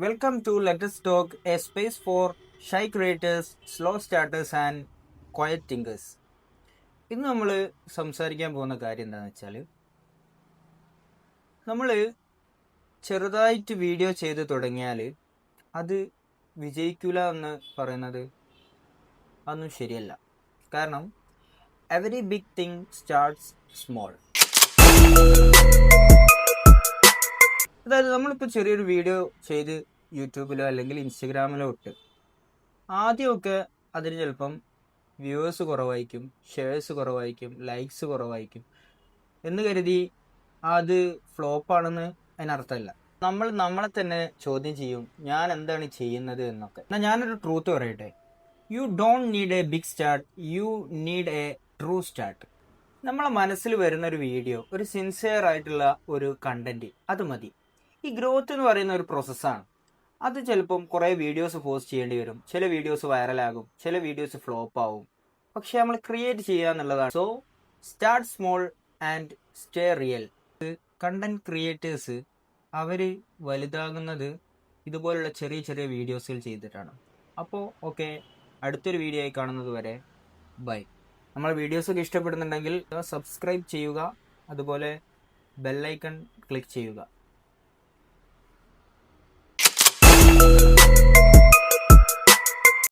Welcome to Let Us Talk, a space for shy creators, slow starters and quiet thinkers. ഇന്ന് നമ്മൾ സംസാരിക്കാൻ പോകുന്ന കാര്യം എന്താണെന്ന് വെച്ചാൽ നമ്മൾ ചെറുതായിട്ട് വീഡിയോ ചെയ്ത് തുടങ്ങിയാൽ അത് വിജയിക്കില്ല എന്ന് പറയുന്നത് അതൊന്നും ശരിയല്ല. കാരണം every big thing starts small. അതായത് നമ്മളിപ്പോൾ ചെറിയൊരു വീഡിയോ ചെയ്ത് യൂട്യൂബിലോ അല്ലെങ്കിൽ ഇൻസ്റ്റഗ്രാമിലോ ഇട്ട് ആദ്യമൊക്കെ അതിന് ചിലപ്പം വ്യൂവേഴ്സ് കുറവായിരിക്കും, ഷെയർസ് കുറവായിരിക്കും, ലൈക്സ് കുറവായിരിക്കും എന്ന് കരുതി അത് ഫ്ലോപ്പാണെന്ന് അതിനർത്ഥമല്ല. നമ്മൾ നമ്മളെ തന്നെ ചോദ്യം ചെയ്യും, ഞാൻ എന്താണ് ചെയ്യുന്നത് എന്നൊക്കെ. എന്നാൽ ഞാനൊരു ട്രൂത്ത് പറയട്ടെ, you don't need a big start, you need a true start. നമ്മളെ മനസ്സിൽ വരുന്ന ഒരു വീഡിയോ, ഒരു സിൻസിയർ ആയിട്ടുള്ള ഒരു കണ്ടന്റ്, അത് മതി. ഈ ഗ്രോത്ത് എന്ന് പറയുന്ന ഒരു പ്രോസസ്സാണ്. അത് ചിലപ്പം കുറേ വീഡിയോസ് പോസ്റ്റ് ചെയ്യേണ്ടി വരും, ചില വീഡിയോസ് വൈറലാകും, ചില വീഡിയോസ് ഫ്ലോപ്പ് ആവും. പക്ഷെ നമ്മൾ ക്രിയേറ്റ് ചെയ്യുക എന്നുള്ളതാണ്. So start small and stay real. Content creators അവർ വലുതാകുന്നത് ഇതുപോലുള്ള ചെറിയ ചെറിയ വീഡിയോസുകൾ ചെയ്തിട്ടാണ്. അപ്പോൾ ഓക്കെ, അടുത്തൊരു വീഡിയോ ആയി കാണുന്നത് വരെ ബൈ. നമ്മൾ വീഡിയോസൊക്കെ ഇഷ്ടപ്പെടുന്നുണ്ടെങ്കിൽ സബ്സ്ക്രൈബ് ചെയ്യുക, അതുപോലെ ബെല്ലൈക്കൺ ക്ലിക്ക് ചെയ്യുക.